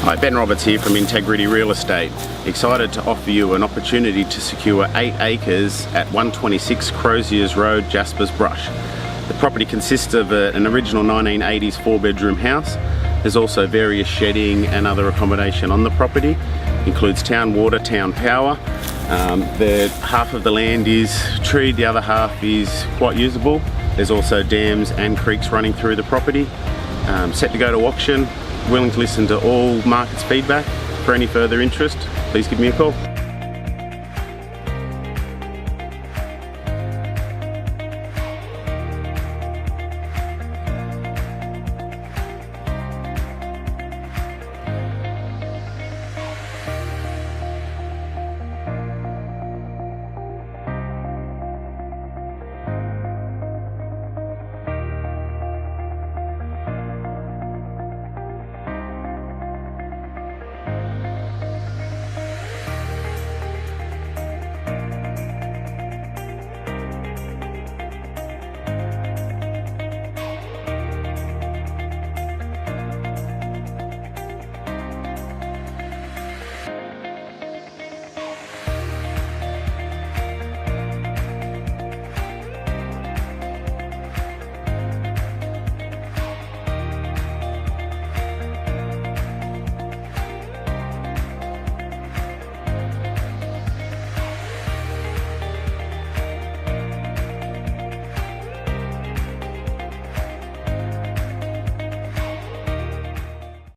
Hi, Ben Roberts here from Integrity Real Estate. Excited to offer you an opportunity to secure 8 acres at 126 Croziers Road, Jaspers Brush. The property consists of an original 1980s 4-bedroom house. There's also various shedding and other accommodation on the property. Includes town water, town power. Half of the land is treed, the other half is quite usable. There's also dams and creeks running through the property. Set to go to auction. Willing to listen to all markets feedback. For any further interest, please give me a call.